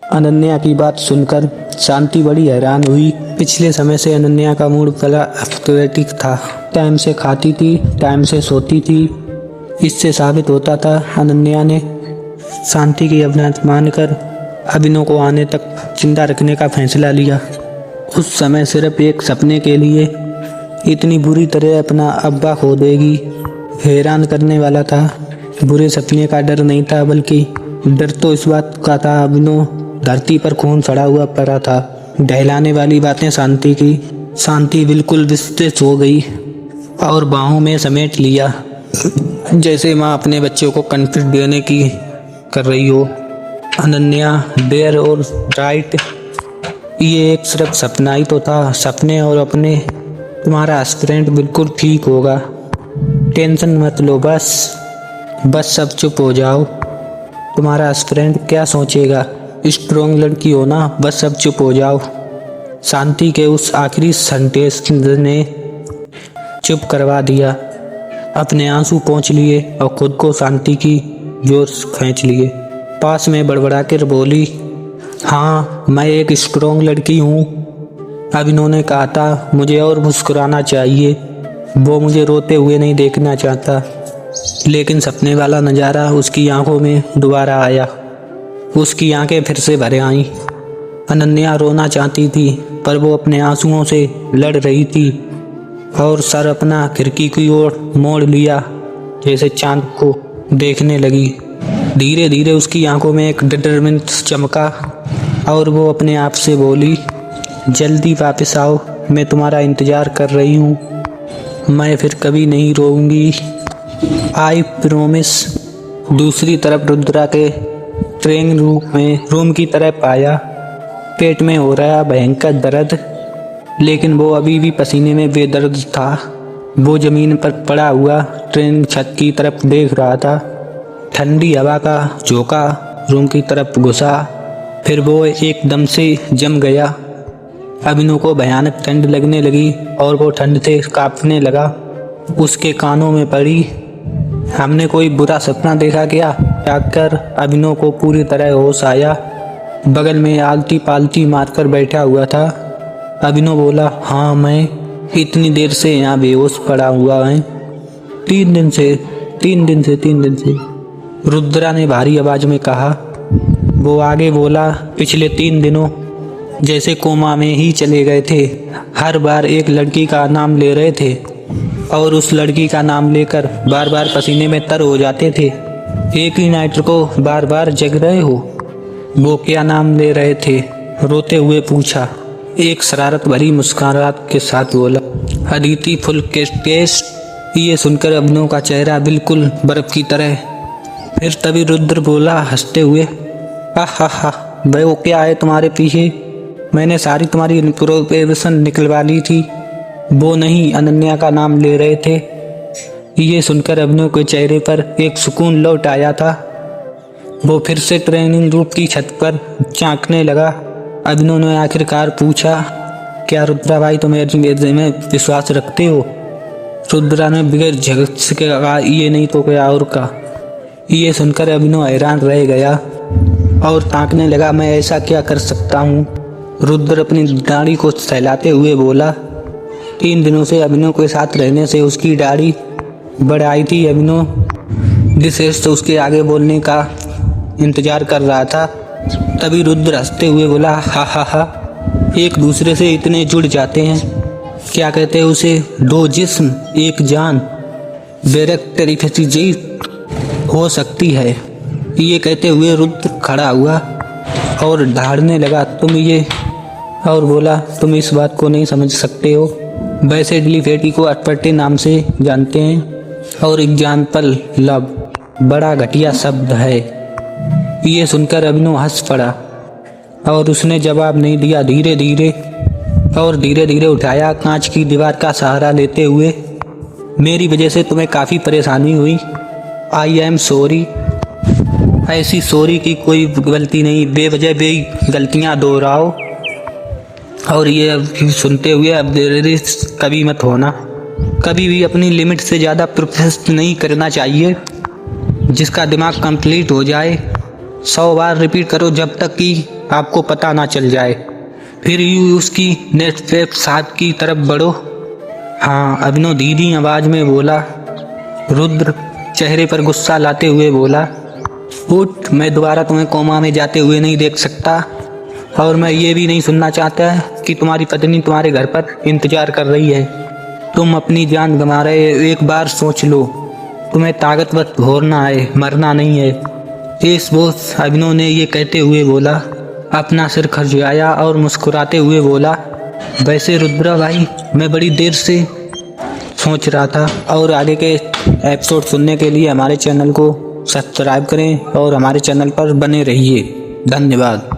अनन्या की बात सुनकर शांति बड़ी हैरान हुई। पिछले समय से अनन्या का मूड बड़ा एथलेटिक था। टाइम से खाती थी, टाइम से सोती थी। इससे साबित होता था अनन्या ने शांति की बात मानकर अभिनव को आने तक जिंदा रखने का फैसला लिया। उस समय सिर्फ एक सपने के लिए इतनी बुरी तरह अपना अब्बा खो देगी, हैरान करने वाला था। बुरे सपने का डर नहीं था, बल्कि डर तो इस बात का था अभिनव धरती पर खून सड़ा हुआ पड़ा था। दहलाने वाली बातें शांति की। शांति बिल्कुल विस्मित हो गई और बाहों में समेट लिया, जैसे माँ अपने बच्चों को कन्फिडेंस देने की कर रही हो। अनन्या, डेयर और राइट, ये एक सिर्फ सपना ही तो था। सपने और अपने तुम्हारा एस्पिरेंट बिल्कुल ठीक होगा। टेंशन मत लो, बस सब चुप हो जाओ। तुम्हारा एस्पिरेंट क्या सोचेगा, स्ट्रॉन्ग लड़की हो ना, बस सब चुप हो जाओ। शांति के उस आखिरी सेंटेंस ने चुप करवा दिया। अपने आंसू पोंछ लिए और खुद को शांति की जोर खींच लिए। पास में बड़बड़ा कर बोली, हाँ मैं एक स्ट्रॉन्ग लड़की हूँ। अभिनव ने कहा था मुझे और मुस्कुराना चाहिए, वो मुझे रोते हुए नहीं देखना चाहता। लेकिन सपने वाला नज़ारा उसकी आंखों में दोबारा आया। उसकी आंखें फिर से भर आईं। अनन्या रोना चाहती थी, पर वो अपने आंसुओं से लड़ रही थी और सर अपना खिड़की की ओर मोड़ लिया, जैसे चांद को देखने लगी। धीरे धीरे उसकी आंखों में एक डिटरमिनेशन चमका और वो अपने आप से बोली, जल्दी वापस आओ, मैं तुम्हारा इंतज़ार कर रही हूँ। मैं फिर कभी नहीं रोऊंगी, आई प्रॉमिस। दूसरी तरफ रुद्रा के ट्रेनिंग रूम की तरफ आया। पेट में हो रहा भयंकर दर्द, लेकिन वो अभी भी पसीने में बेदर्द था। वो जमीन पर पड़ा हुआ ट्रेन छत की तरफ देख रहा था। ठंडी हवा का झोंका रूम की तरफ घुसा, फिर वो एकदम से जम गया। अभिनव को भयानक ठंड लगने लगी और वो ठंड से कांपने लगा। उसके कानों में पड़ी, हमने कोई बुरा सपना देखा क्या? जागकर अभिनव को पूरी तरह होश आया। बगल में आलती पालती मारकर बैठा हुआ था। अभिनव बोला, हाँ मैं इतनी देर से यहाँ बेहोश पड़ा हुआ है। 3 दिन से। रुद्रा ने भारी आवाज में कहा। वो आगे बोला, पिछले 3 दिनों जैसे कोमा में ही चले गए थे। हर बार एक लड़की का नाम ले रहे थे और उस लड़की का नाम लेकर बार बार पसीने में तर हो जाते थे। एक ही नाइट को बार बार जग रहे हो। वो क्या नाम ले रहे थे? रोते हुए पूछा। एक शरारत भरी मुस्कुराहट के साथ बोला, अदिति फुल टेस्ट। ये सुनकर अभिनव का चेहरा बिल्कुल बर्फ की तरह। फिर तभी रुद्र बोला हंसते हुए, हा वो क्या है तुम्हारे पीछे? मैंने सारी तुम्हारी प्रोपेशन निकलवा ली थी। वो नहीं, अनन्या का नाम ले रहे थे। ये सुनकर अभिनव के चेहरे पर एक सुकून लौट आया था। वो फिर से ट्रेनिंग रूम की छत पर झांकने लगा। अभिनव ने आखिरकार पूछा, क्या रुद्रा भाई तुम मेरे में विश्वास रखते हो? रुद्रा ने बगैर झगड़ से कहा, ये नहीं तो क्या और का। ये सुनकर अभिनव हैरान रह गया और ताकने लगा, मैं ऐसा क्या कर सकता हूँ? रुद्र अपनी दाढ़ी को सहलाते हुए बोला। 3 दिनों से अभिनव के साथ रहने से उसकी दाढ़ी बढ़ आई थी। अभिनव जिसे उसके आगे बोलने का इंतजार कर रहा था। तभी रुद्र हंसते हुए बोला, हा, एक दूसरे से इतने जुड़ जाते हैं। क्या कहते हैं उसे? 2 जिस्म एक जान, बेरक्टरीफिजी हो सकती है। ये कहते हुए रुद्र खड़ा हुआ और ढाड़ने लगा, और बोला, तुम इस बात को नहीं समझ सकते हो। वैसे डिलीफेटी को अटपटे नाम से जानते हैं और एग्जाम्पल लव बड़ा घटिया शब्द है। ये सुनकर अभिनव हंस पड़ा और उसने जवाब नहीं दिया। धीरे धीरे उठाया, कांच की दीवार का सहारा लेते हुए, मेरी वजह से तुम्हें काफ़ी परेशानी हुई। I am sorry. ऐसी सॉरी की कोई गलती नहीं, बेवजह गलतियाँ दोहराओ। और ये सुनते हुए अब कभी मत होना, कभी भी अपनी लिमिट से ज़्यादा प्रोसेस नहीं करना चाहिए। जिसका दिमाग कंप्लीट हो जाए 100 बार रिपीट करो जब तक कि आपको पता ना चल जाए। फिर यूँ उसकी नेटफ्लिप साहब की तरफ बढ़ो। हाँ, अभिनव धीमी आवाज में बोला। रुद्र चेहरे पर गुस्सा लाते हुए बोला, उठ, मैं दोबारा तुम्हें कोमा में जाते हुए नहीं देख सकता, और मैं ये भी नहीं सुनना चाहता कि तुम्हारी पत्नी तुम्हारे घर पर इंतजार कर रही है। तुम अपनी जान गंवा रहे हो, एक बार सोच लो। तुम्हें ताकतवर होना है, मरना नहीं है। इस बोस अभिनव ने ये कहते हुए बोला, अपना सिर खजुआया और मुस्कुराते हुए बोला, वैसे रुद्रा भाई, मैं बड़ी देर से सोच रहा था। और आगे के एपिसोड सुनने के लिए हमारे चैनल को सब्सक्राइब करें और हमारे चैनल पर बने रहिए। धन्यवाद।